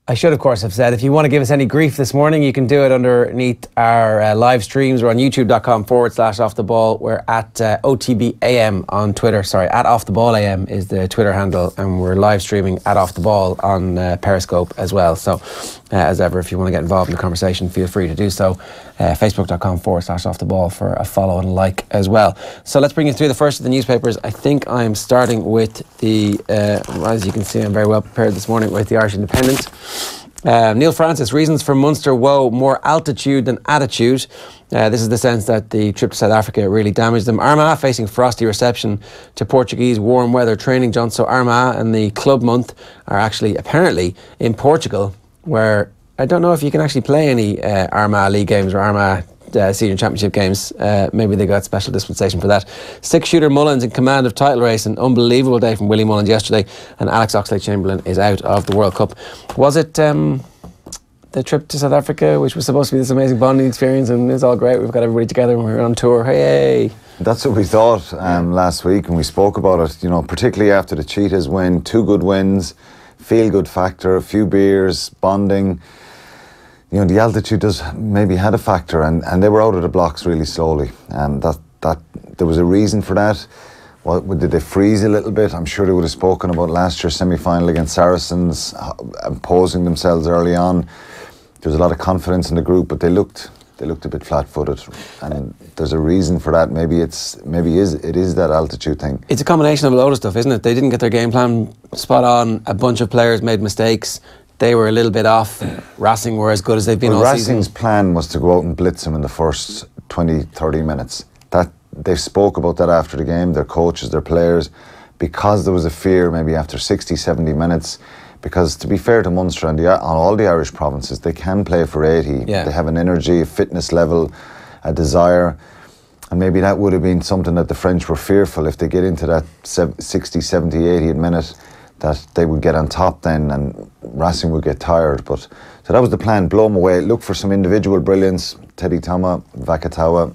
I should, of course, have said, if you want to give us any grief this morning, you can do it underneath our live streams. We're on youtube.com/offtheball. We're at OTB AM on Twitter. Sorry, at Off the Ball AM is the Twitter handle. And we're live streaming at Off the Ball on Periscope as well. So, as ever, if you want to get involved in the conversation, feel free to do so. Facebook.com/offtheball for a follow and like as well. So let's bring you through the first of the newspapers. I think I'm starting with the, as you can see, I'm very well prepared this morning with the Irish Independent. Neil Francis, reasons for Munster woe, more altitude than attitude. This is the sense that the trip to South Africa really damaged them. Armagh facing frosty reception to Portuguese warm weather training jaunt. So Armagh and the club month are actually apparently in Portugal, where I don't know if you can actually play any Armagh League games or Armagh Senior Championship games. Maybe they got special dispensation for that. Six-shooter Mullins in command of title race. An unbelievable day from Willie Mullins yesterday, and Alex Oxlade-Chamberlain is out of the World Cup. Was it the trip to South Africa, which was supposed to be this amazing bonding experience, and it's all great, we've got everybody together and we're on tour, hey? That's what we thought last week when we spoke about it, you know, particularly after the Cheetahs win, 2 good wins, feel-good factor, a few beers, bonding. You know, the altitude does maybe had a factor, and they were out of the blocks really slowly, and that there was a reason for that. Well, did they freeze a little bit? I'm sure they would have spoken about last year's semi-final against Saracens, imposing themselves early on. There was a lot of confidence in the group, but they looked a bit flat-footed, and there's a reason for that. Maybe it is that altitude thing. It's a combination of a load of stuff, isn't it? They didn't get their game plan spot on. A bunch of players made mistakes. They were a little bit off. Racing were as good as they've been all season. Racing's plan was to go out and blitz them in the first 20-30 minutes. They spoke about that after the game, their coaches, their players, because there was a fear maybe after 60-70 minutes. Because to be fair to Munster and on all the Irish provinces, they can play for 80. Yeah. They have an energy, a fitness level, a desire. And maybe that would have been something that the French were fearful if they get into that 60, 70, 80th minute, that they would get on top then and Racing would get tired. But so that was the plan, blow them away, look for some individual brilliance. Teddy Thomas, Vakatawa,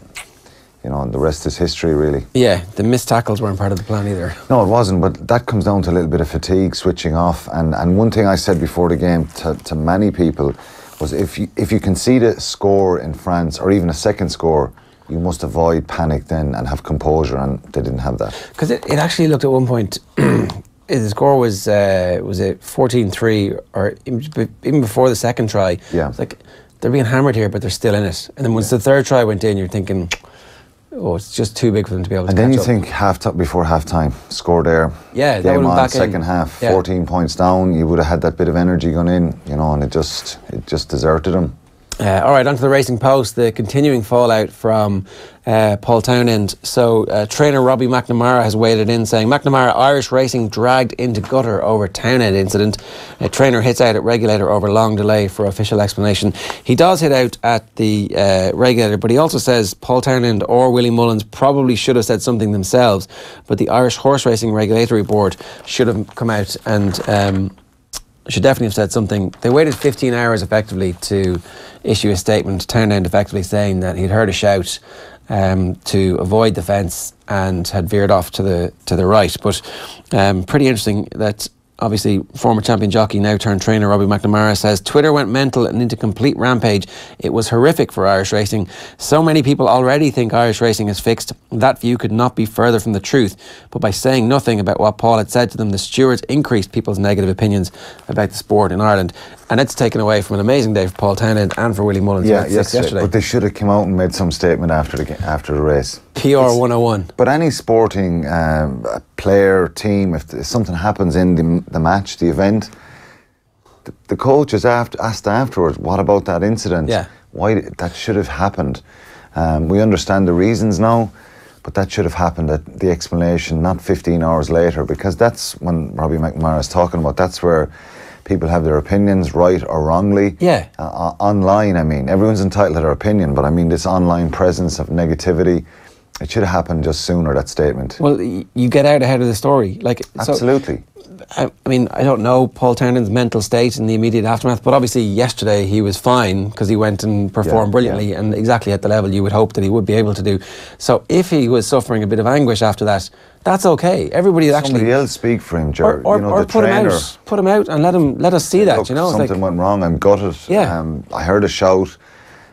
you know, and the rest is history really. Yeah, the missed tackles weren't part of the plan either. No, it wasn't, but that comes down to a little bit of fatigue, switching off. And one thing I said before the game to many people was if you concede a score in France, or even a second score, you must avoid panic then and have composure, and they didn't have that. Because it actually looked at one point, the score was it 14-3, or even before the second try. Yeah. It's like, they're being hammered here, but they're still in it. And then once the third try went in, you're thinking, oh, it's just too big for them to be able to catch up. And then you think before half-time, score there. Yeah, game on, back second in. half, Yeah. 14 points down, you would have had that bit of energy going in, you know, and it just deserted them. All right, on to the Racing Post, the continuing fallout from Paul Townend. So trainer Robbie McNamara has waded in, saying McNamara, Irish racing dragged into gutter over Townend incident. A trainer hits out at regulator over long delay for official explanation. He does hit out at the regulator, but he also says Paul Townend or Willie Mullins probably should have said something themselves, but the Irish Horse Racing Regulatory Board should have come out and should definitely have said something. They waited 15 hours effectively to issue a statement, Townend effectively saying that he'd heard a shout to avoid the fence and had veered off to the right. But pretty interesting that obviously former champion jockey, now turned trainer Robbie McNamara says Twitter went mental and into complete rampage. It was horrific for Irish racing. So many people already think Irish racing is fixed. That view could not be further from the truth. But by saying nothing about what Paul had said to them, the stewards increased people's negative opinions about the sport in Ireland. And it's taken away from an amazing day for Paul Townend and for Willie Mullins. Yeah, yesterday. But they should have come out and made some statement after the race. PR 101. But any sporting player, team, if something happens in the match, the event, the coach is asked afterwards, what about that incident? Yeah. Why that should have happened. We understand the reasons now, but that should have happened at the explanation, not 15 hours later, because that's when Robbie McNamara is talking about. That's where people have their opinions, right or wrongly. Yeah. Online, I mean, everyone's entitled to their opinion, but I mean, this online presence of negativity, it should have happened just sooner, that statement. Well, you get out ahead of the story. Like, absolutely. So, I mean, I don't know Paul Townend's mental state in the immediate aftermath, but obviously yesterday he was fine because he went and performed brilliantly and exactly at the level you would hope that he would be able to do. So if he was suffering a bit of anguish after that, That's okay. Everybody actually somebody else speak for him, Ger. or, you know, or the put trainer. him out and let us see that. Look, You know, it's something like, went wrong. I'm gutted. Yeah. I heard a shout.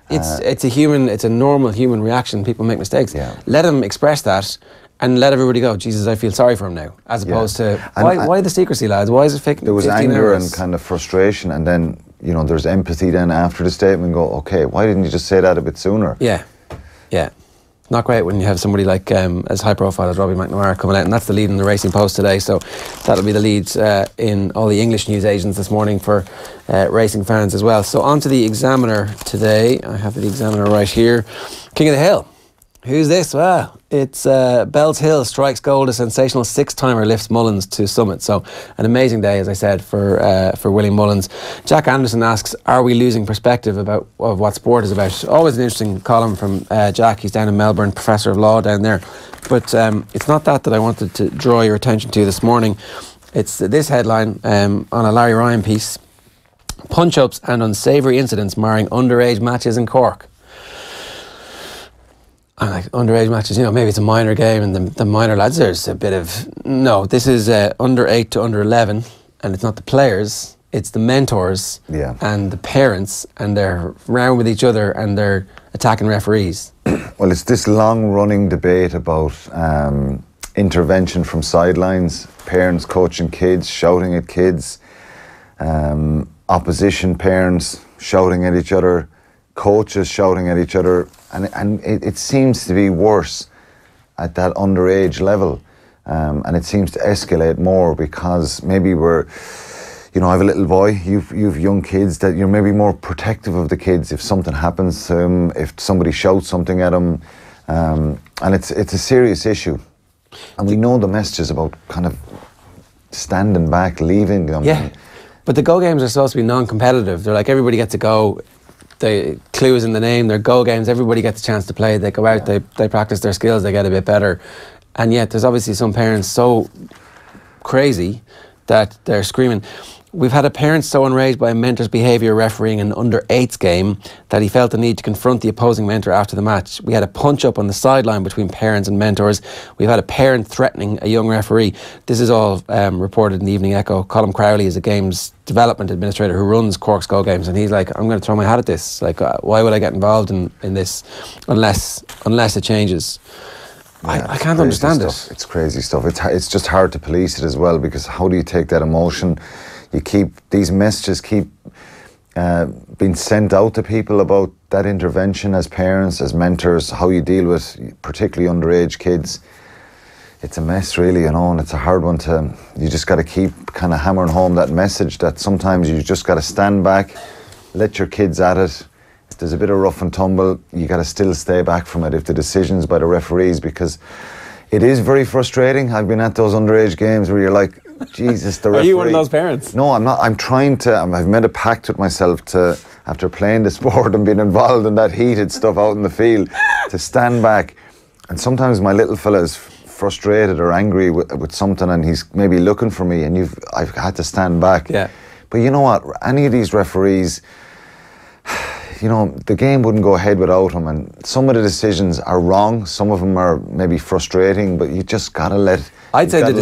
it's a normal human reaction. People make mistakes. Yeah. Let him express that. And let everybody go, Jesus, I feel sorry for him now. As opposed to, why the secrecy, lads? Why is it fake? There was anger and kind of frustration, and then, you know, there's empathy then after the statement. Go, okay, why didn't you just say that a bit sooner? Yeah. Not great when you have somebody like as high profile as Robbie McNamara coming out, and that's the lead in the Racing Post today. So that'll be the lead in all the English news agents this morning for racing fans as well. So on to the Examiner today. I have the Examiner right here. King of the Hill. Who's this? Well, it's Bells Hill strikes gold. A sensational 6-timer lifts Mullins to summit. So an amazing day, as I said, for Willie Mullins. Jack Anderson asks, are we losing perspective of what sport is about? Always an interesting column from Jack. He's down in Melbourne, professor of law down there. But it's not that I wanted to draw your attention to this morning. It's this headline on a Larry Ryan piece. Punch-ups and unsavoury incidents marring underage matches in Cork. And like underage matches, you know, maybe it's a minor game and the minor lads, there's a bit of... No, this is under 8 to under 11, and it's not the players, it's the mentors and the parents, and they're round with each other and they're attacking referees. Well, it's this long-running debate about intervention from sidelines, parents coaching kids, shouting at kids, opposition parents shouting at each other, coaches shouting at each other, and it seems to be worse at that underage level, and it seems to escalate more because maybe we're, you know, I have a little boy, you've young kids, that you're maybe more protective of the kids if something happens to them, if somebody shouts something at them, and it's a serious issue, and we know the messages about kind of standing back, leaving them. Yeah, but the Go games are supposed to be non-competitive. They're like, everybody gets a go. The clue is in the name. They're Go games. Everybody gets a chance to play. They go out, they practice their skills, they get a bit better. And yet there's obviously some parents so crazy that they're screaming. We've had a parent so enraged by a mentor's behaviour refereeing an under-8s game that he felt the need to confront the opposing mentor after the match. We had a punch-up on the sideline between parents and mentors. We've had a parent threatening a young referee. This is all reported in the Evening Echo. Colm Crowley is a games development administrator who runs Cork's Go Games, and he's like, I'm going to throw my hat at this. Like, why would I get involved in this unless it changes? Yeah, I can't understand it. It's crazy stuff. It's just hard to police it as well, because how do you take that emotion? These messages keep being sent out to people about that intervention as parents, as mentors, how you deal with particularly underage kids. It's a mess, really, you know, and it's a hard one you just got to keep kind of hammering home that message that sometimes you just got to stand back, let your kids at it. If there's a bit of rough and tumble, you got to still stay back from it if the decision's by the referees, because it is very frustrating. I've been at those underage games where you're like, Jesus, the referee. Are you one of those parents? No, I'm not. I've made a pact with myself to, after playing the sport and being involved in that heated stuff out in the field, to stand back. And sometimes my little fella is frustrated or angry with something, and he's maybe looking for me, and I've had to stand back. Yeah. But you know what? Any of these referees, you know, the game wouldn't go ahead without them, and some of the decisions are wrong. Some of them are maybe frustrating, but you just gotta let. I'd say the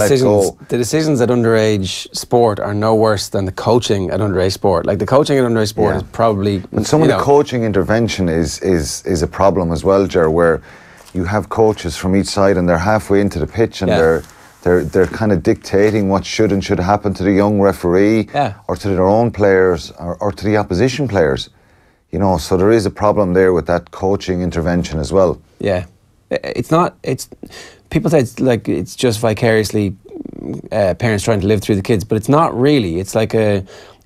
decisions at underage sport are no worse than the coaching at underage sport. Like, the coaching at underage sport is probably. And some of the coaching intervention is a problem as well, Ger, where you have coaches from each side and they're halfway into the pitch and they're kind of dictating what should and should happen to the young referee or to their own players or to the opposition players. You know, so there is a problem there with that coaching intervention as well. Yeah. People say it's just vicariously parents trying to live through the kids, but it's not really. It's like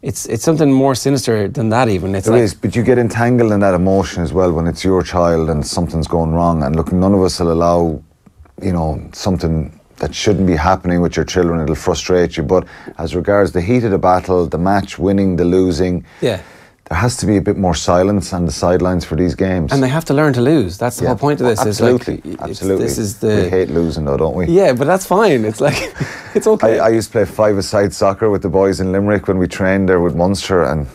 it's something more sinister than that even. There is, but you get entangled in that emotion as well when it's your child and something's going wrong. And look, none of us will allow, you know, something that shouldn't be happening with your children. It'll frustrate you. But as regards the heat of the battle, the match, winning, the losing, there has to be a bit more silence on the sidelines for these games. And they have to learn to lose. That's the whole point of this. Absolutely, absolutely. We hate losing though, don't we? Yeah, but that's fine. It's like, it's okay. I used to play five-a-side soccer with the boys in Limerick when we trained there with Munster, and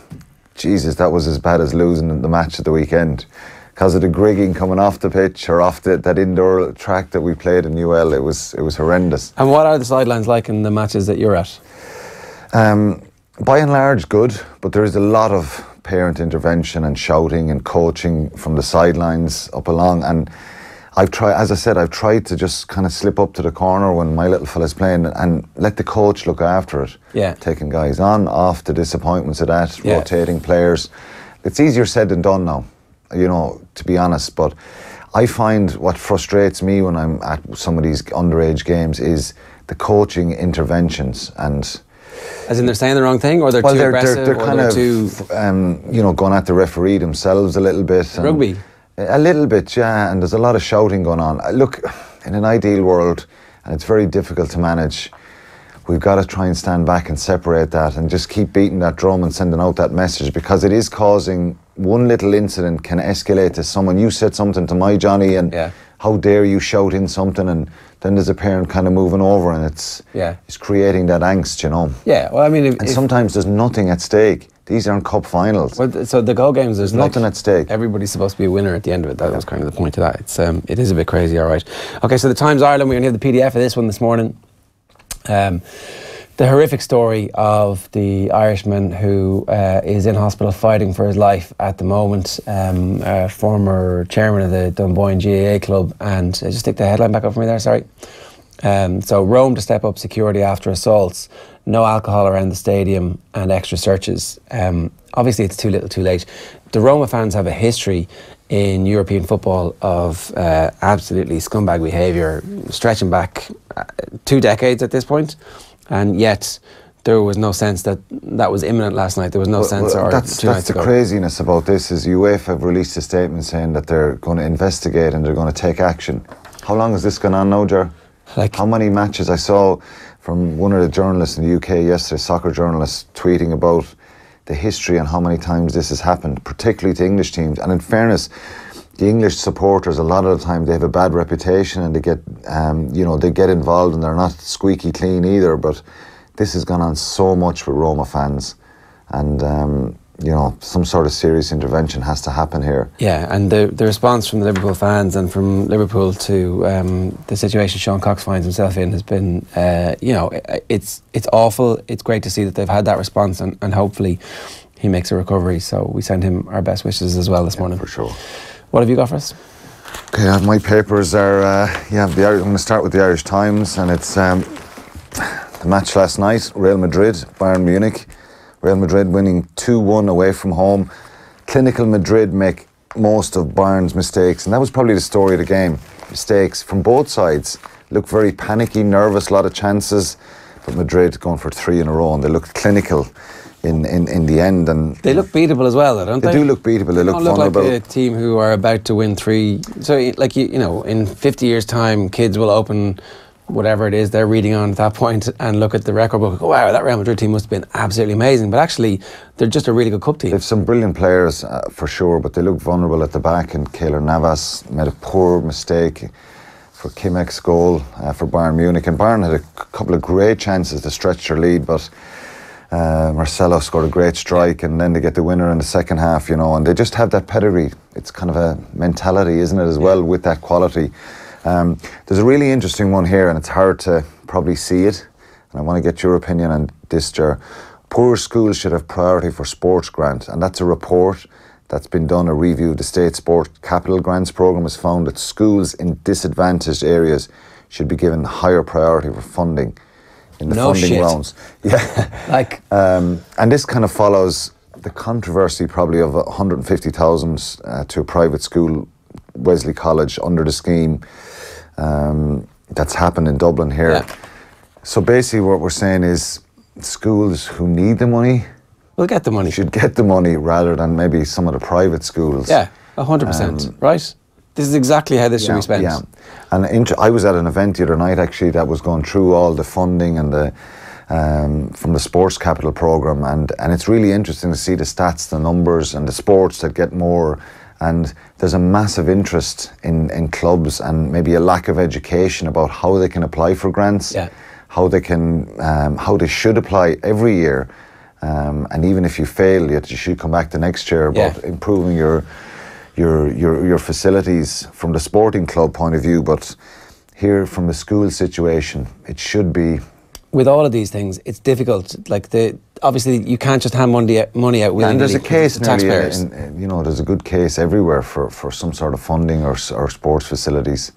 Jesus, that was as bad as losing the match at the weekend. because of the grigging coming off the pitch or off that indoor track that we played in UL. It was horrendous. And what are the sidelines like in the matches that you're at? By and large, good, but there is a lot of parent intervention and shouting and coaching from the sidelines up along. And I've tried to just kind of slip up to the corner when my little fella's playing and let the coach look after it. Yeah. Taking guys on, off, the disappointments of that, rotating players. It's easier said than done now, you know, to be honest. But I find what frustrates me when I'm at some of these underage games is the coaching interventions. And as in they're saying the wrong thing, or they're too aggressive, they're kind of too, you know, going at the referee themselves a little bit. Rugby? A little bit, yeah, and there's a lot of shouting going on. Look, in an ideal world, and it's very difficult to manage, we've got to try and stand back and separate that and just keep beating that drum and sending out that message, because it is causing, one little incident can escalate to someone. You said something to my Johnny and how dare you shout in something, and then there's a parent kind of moving over, and it's creating that angst, you know. Yeah, well, I mean... And sometimes there's nothing at stake. These aren't cup finals. Well, so the goal games, there's nothing at stake. Everybody's supposed to be a winner at the end of it. That was kind of the point of that. It is a bit crazy, all right. Okay, so the Times Ireland, we only have the PDF of this one this morning. The horrific story of the Irishman who is in hospital fighting for his life at the moment, former chairman of the Dunboyne GAA club, and just stick the headline back up for me there, sorry. So Rome to step up security after assaults, no alcohol around the stadium and extra searches. Obviously it's too little too late. The Roma fans have a history in European football of absolutely scumbag behaviour, stretching back 2 decades at this point, and yet there was no sense that was imminent last night. There was no sense or 2 nights ago. That's the craziness about this, is UEFA have released a statement saying that they're going to investigate and they're going to take action. How long has this gone on now, Ger? Like, how many matches? I saw from one of the journalists in the UK yesterday, soccer journalists, tweeting about the history and how many times this has happened, particularly to English teams. And in fairness, the English supporters, a lot of the time, they have a bad reputation and they get, you know, they get involved and they're not squeaky clean either. But this has gone on so much with Roma fans, and you know, some sort of serious intervention has to happen here. Yeah, and the response from the Liverpool fans and from Liverpool to the situation Sean Cox finds himself in has been, you know, it's awful. It's great to see that they've had that response, and hopefully he makes a recovery. So we send him our best wishes as well this morning. For sure. What have you got for us? Okay, my papers are, I'm going to start with the Irish Times, and it's the match last night, Real Madrid, Bayern Munich. Real Madrid winning 2-1 away from home. Clinical Madrid make most of Bayern's mistakes, and that was probably the story of the game. Mistakes from both sides. Looked very panicky, nervous, a lot of chances, but Madrid going for 3 in a row, and they looked clinical in the end. And they look beatable as well, don't they? They do look beatable. They look vulnerable. Like a team who are about to win 3. So, like, you know, in 50 years' time, kids will open whatever it is they're reading on at that point and look at the record book and go, wow, that Real Madrid team must have been absolutely amazing. But actually, they're just a really good cup team. They've some brilliant players, for sure, but they look vulnerable at the back, and Keylor Navas made a poor mistake for Kimmich's goal for Bayern Munich. And Bayern had a couple of great chances to stretch their lead, but Marcelo scored a great strike, and then they get the winner in the second half, you know, and they just have that pedigree. It's kind of a mentality, isn't it, as well, with that quality. There's a really interesting one here, and it's hard to probably see it, and I want to get your opinion on this, Ger. Poor schools should have priority for sports grant, and that's a report that's been done. A review of the State Sport Capital Grants Programme has found that schools in disadvantaged areas should be given higher priority for funding in the funding rounds. Yeah, like, and this kind of follows the controversy probably of 150,000 to a private school, Wesley College, under the scheme. That's happened in Dublin here. Yeah. So basically what we're saying is schools who need the money will get the money. Should get the money rather than maybe some of the private schools. Yeah, 100%, right? This is exactly how this should be spent. Yeah, and I was at an event the other night actually that was going through all the funding and the from the Sports Capital Programme, and it's really interesting to see the stats, the numbers, and the sports that get more. And there's a massive interest in clubs, and maybe a lack of education about how they can apply for grants, how they can, how they should apply every year, and even if you fail, you should come back the next year about improving your facilities from the sporting club point of view, but here from the school situation, it should be. With all of these things, it's difficult. Like obviously, you can't just hand money out willingly. And there's a case, taxpayers. There's a good case everywhere for some sort of funding or sports facilities.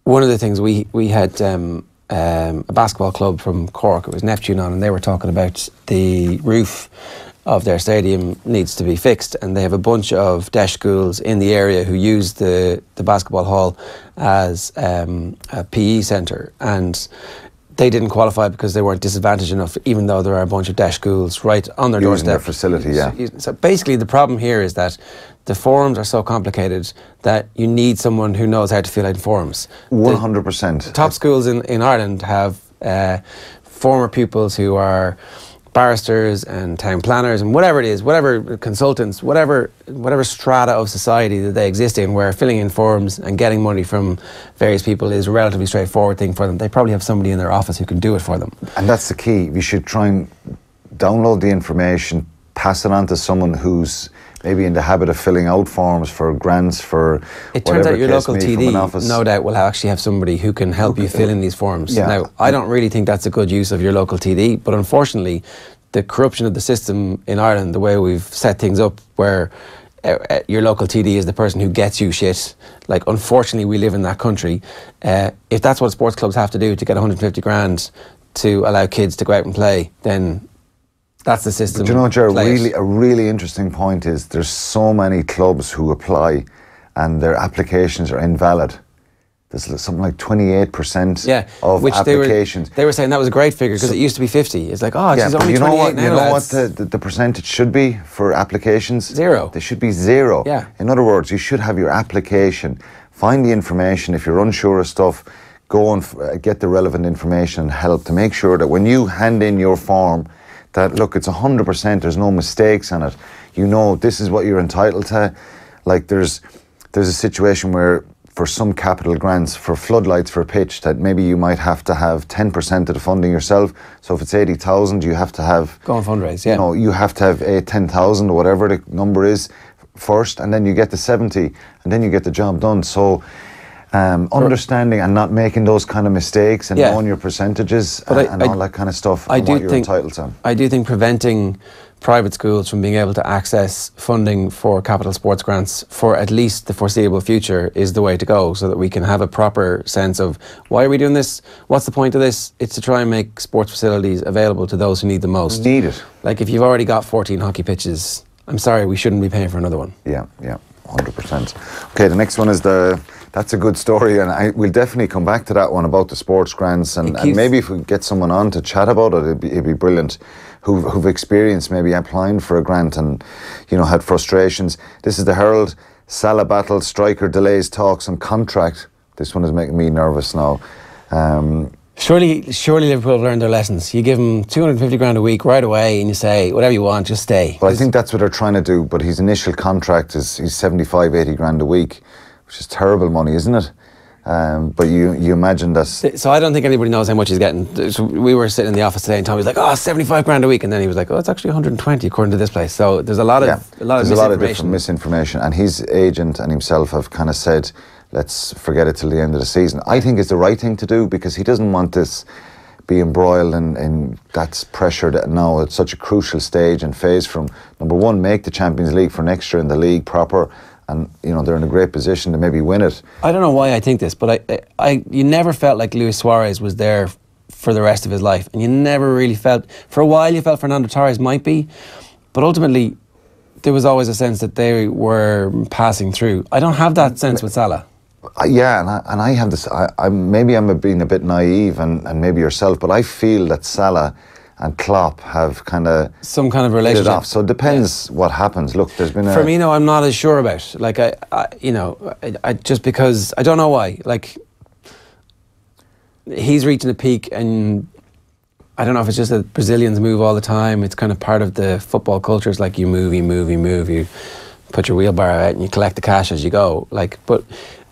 One of the things we had a basketball club from Cork, it was Neptune on, and they were talking about the roof of their stadium needs to be fixed, and they have a bunch of Desh schools in the area who use the basketball hall as a PE centre, and they didn't qualify because they weren't disadvantaged enough, even though there are a bunch of Desh schools right on their doorstep. Their facility, yeah. So basically the problem here is that the forums are so complicated that you need someone who knows how to fill out forms. 100%. The top schools in Ireland have former pupils who are barristers and town planners and whatever it is, whatever consultants, whatever strata of society that they exist in, where filling in forms and getting money from various people is a relatively straightforward thing for them. They probably have somebody in their office who can do it for them. And that's the key. We should try and download the information, pass it on to someone who's maybe in the habit of filling out forms for grants, for it turns out your local TD no doubt will actually have somebody who can help you fill in these forms. Yeah. Now, I don't really think that's a good use of your local TD, but unfortunately the corruption of the system in Ireland, the way we've set things up where your local TD is the person who gets you shit, like unfortunately we live in that country. If that's what sports clubs have to do to get 150 grand to allow kids to go out and play, then that's the system. But you know, Ger, a really interesting point is there's so many clubs who apply and their applications are invalid. There's something like 28% of applications. They were saying that was a great figure because it used to be 50. It's like, oh, she's only 28 now. You know what the percentage should be for applications? Zero. They should be zero. Yeah. In other words, you should have your application, find the information. If you're unsure of stuff, go and get the relevant information and help to make sure that when you hand in your form, that look, it's 100%, there's no mistakes on it. You know this is what you're entitled to. Like there's a situation where for some capital grants, for floodlights for a pitch, that maybe you might have to have 10% of the funding yourself. So if it's 80,000, you have to have... Go and fundraise, yeah. You know, you have to have 10,000 or whatever the number is first, and then you get the 70, and then you get the job done. So understanding and not making those kind of mistakes and knowing your percentages and all that kind of stuff and what you're entitled to. I do think preventing private schools from being able to access funding for capital sports grants for at least the foreseeable future is the way to go, so that we can have a proper sense of why are we doing this, what's the point of this. It's to try and make sports facilities available to those who need the most. Need it. Like if you've already got 14 hockey pitches, I'm sorry, we shouldn't be paying for another one. Yeah, 100%. Okay, the next one is that's a good story, and we'll definitely come back to that one about the sports grants, and maybe if we get someone on to chat about it, it'd be brilliant, who've experienced maybe applying for a grant and, you know, had frustrations. This is the Herald. Salah battles, striker delays talks on contract. This one is making me nervous now. Surely Liverpool have learned their lessons. You give him 250 grand a week right away and you say, whatever you want, just stay. Well, I think that's what they're trying to do, but his initial contract is he's 75, 80 grand a week, which is terrible money, isn't it? But you imagine that... So I don't think anybody knows how much he's getting. So we were sitting in the office today and Tommy was like, oh, 75 grand a week. And then he was like, oh, it's actually 120 according to this place. So there's a lot of different misinformation. And his agent and himself have kind of said, let's forget it till the end of the season. I think it's the right thing to do because he doesn't want this be embroiled in that pressure that now at such a crucial stage and phase from, number one, make the Champions League for next year in the league proper. And, you know, they're in a great position to maybe win it. I don't know why I think this, but you never felt like Luis Suarez was there for the rest of his life. And you never really felt... For a while you felt Fernando Torres might be, but ultimately there was always a sense that they were passing through. I don't have that sense with Salah. Yeah, and I have this... maybe I'm being a bit naive, and maybe yourself, but I feel that Salah and Klopp have kind of... Some kind of relationship. Off. So it depends what happens. Look, there's been Firmino, I'm not as sure about. Like, I just because... I don't know why. Like, he's reaching a peak and I don't know if it's just that Brazilians move all the time. It's kind of part of the football culture. It's like you move. You put your wheelbarrow out and you collect the cash as you go. Like, but...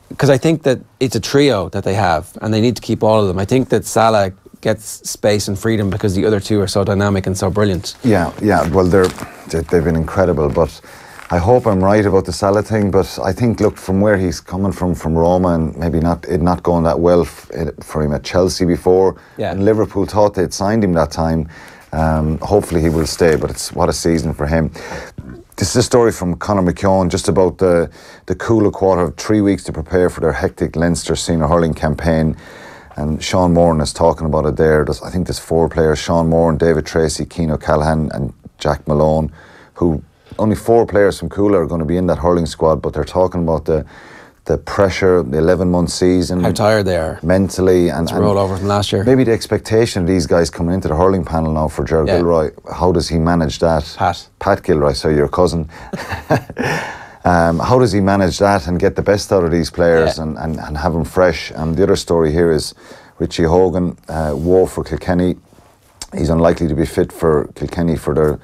Because I think that it's a trio that they have and they need to keep all of them. I think that Salah gets space and freedom because the other two are so dynamic and so brilliant. Yeah. Well, they've been incredible, but I hope I'm right about the Salah thing, but I think, look, from where he's coming from Roma, and maybe not going that well for him at Chelsea before, and Liverpool thought they'd signed him that time. Hopefully he will stay, but what a season for him. This is a story from Conor McKeown just about the Coola quarter of 3 weeks to prepare for their hectic Leinster senior hurling campaign. And Sean Moran is talking about it there. I think there's 4 players: Sean Moran, David Tracy, Keane O'Callaghan and Jack Malone, who only 4 players from Coola are going to be in that hurling squad, but they're talking about the pressure, the 11-month season. How tired they are. Mentally. And roll over from last year. Maybe the expectation of these guys coming into the hurling panel now for Ger Gilroy, how does he manage that? Pat Gilroy, so your cousin. How does he manage that and get the best out of these players and have them fresh? And the other story here is Richie Hogan, woe for Kilkenny. He's unlikely to be fit for Kilkenny for their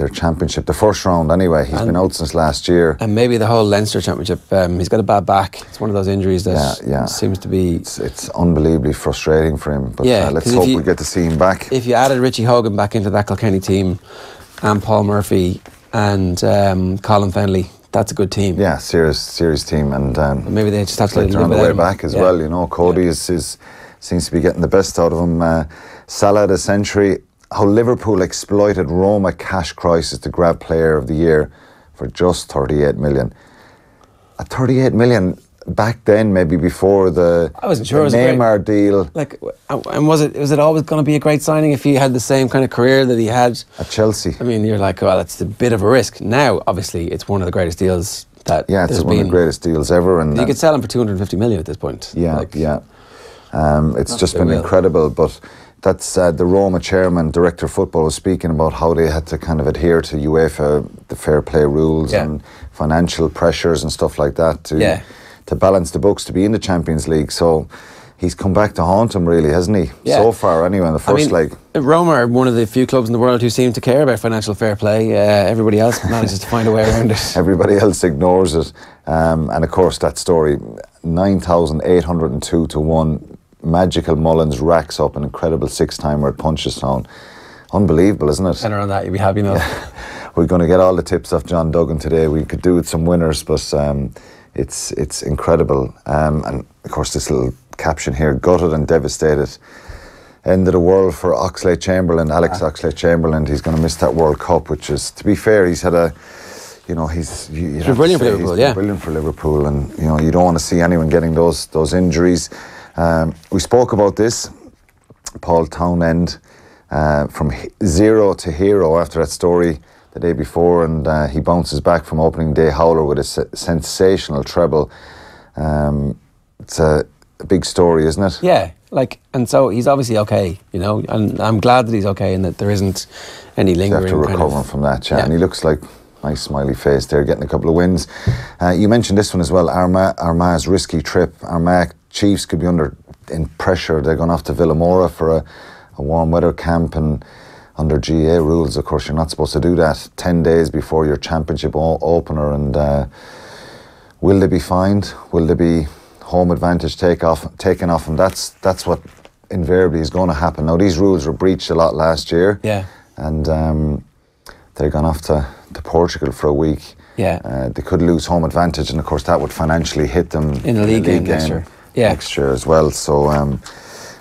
championship, the first round anyway. He's been out since last year. And maybe the whole Leinster championship. He's got a bad back. It's one of those injuries that seems to be... It's unbelievably frustrating for him. But let's hope we get to see him back. If you added Richie Hogan back into that Kilkenny team, and Paul Murphy and Colin Fennelly, that's a good team. Yeah, serious team. And maybe they just have to let they're on the way back as well. You know, Cody seems to be getting the best out of him. Salah the century. How Liverpool exploited Roma cash crisis to grab Player of the Year for just 38 million. At 38 million back then, maybe before the Neymar deal. Like, and was it always going to be a great signing if he had the same kind of career that he had at Chelsea? I mean, you're like, well, it's a bit of a risk. Now, obviously, it's one of the greatest deals that it's one of the greatest deals ever. And you could sell him for 250 million at this point. It's just been incredible, but. That's the Roma chairman, director of football, was speaking about how they had to kind of adhere to UEFA, the fair play rules and financial pressures and stuff like that to balance the books to be in the Champions League. So he's come back to haunt him, really, hasn't he? So far, anyway, in the first leg. Roma are one of the few clubs in the world who seem to care about financial fair play. Everybody else manages to find a way around it. Everybody else ignores it. And of course, that story, 9,802 to 1. Magical Mullins racks up an incredible 6-timer at Punchestown. Unbelievable, isn't it? And around that, you'd be happy enough. We're going to get all the tips off John Duggan today. We could do with some winners, but it's incredible. And of course, this little caption here: gutted and devastated. End of the world for Oxlade-Chamberlain, Alex Oxlade-Chamberlain. He's going to miss that World Cup, which is, to be fair, he's had a... You know, he's been brilliant for Liverpool, brilliant for Liverpool, and you know, you don't want to see anyone getting those injuries. We spoke about this, Paul Townend, from 0 to hero after that story the day before, and he bounces back from opening day howler with a sensational treble. It's a big story, isn't it? Yeah, and so he's obviously okay, you know, and I'm glad that he's okay and that there isn't any lingering. After recovering from that, and he looks like nice smiley face there, getting a couple of wins. You mentioned this one as well, Armagh's risky trip. Armagh Chiefs could be in pressure. They're going off to Villamora for a warm weather camp, and under GA rules, of course, you're not supposed to do that 10 days before your championship opener. And will they be fined? Will there be home advantage taken off? And that's what invariably is going to happen. Now, these rules were breached a lot last year. And they're gone off to Portugal for a week. They could lose home advantage, and of course that would financially hit them in a league game next year as well. So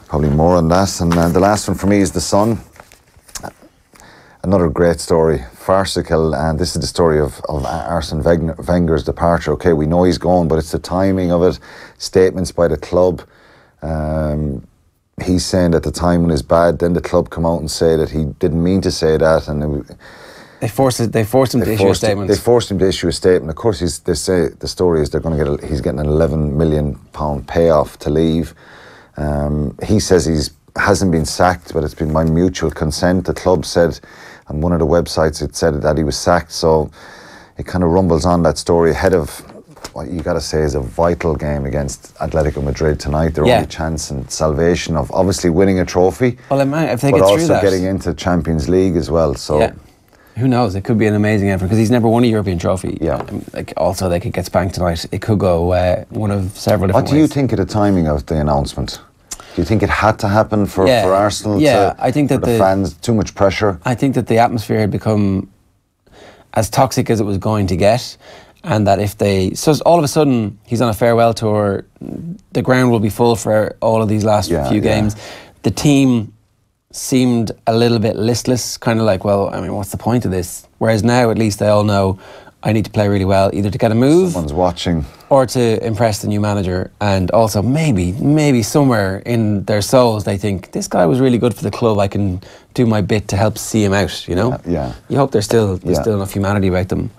probably more on that. And the last one for me is the Sun. Another great story, farcical, and this is the story of Arsene Wenger's departure. Okay, we know he's gone, but it's the timing of it. Statements by the club. He's saying that the timing is bad. Then the club come out and say that he didn't mean to say that, and They forced him to issue a statement. They forced him to issue a statement. Of course, they say the story is he's getting an £11 million payoff to leave. He says he hasn't been sacked, but it's been by mutual consent. The club said on one of the websites it said that he was sacked. So it kind of rumbles on, that story, ahead of what you got to say is a vital game against Atletico Madrid tonight. Their only chance and salvation of obviously winning a trophy, well, if they but get through also that, getting into Champions League as well. So. Who knows? It could be an amazing effort because he's never won a European trophy. Also, they could get spanked tonight. It could go one of several different ways. What do you think of the timing of the announcement? Do you think it had to happen for Arsenal? I think that the fans, too much pressure. I think that the atmosphere had become as toxic as it was going to get, and that if they, so all of a sudden he's on a farewell tour, the ground will be full for all of these last few games. The team seemed a little bit listless, kind of like, well, I mean, what's the point of this? Whereas now at least they all know, I need to play really well, either to get a move, someone's watching, or to impress the new manager. And also maybe somewhere in their souls they think, this guy was really good for the club, I can do my bit to help see him out, you know? Yeah. You hope there's still enough humanity about them.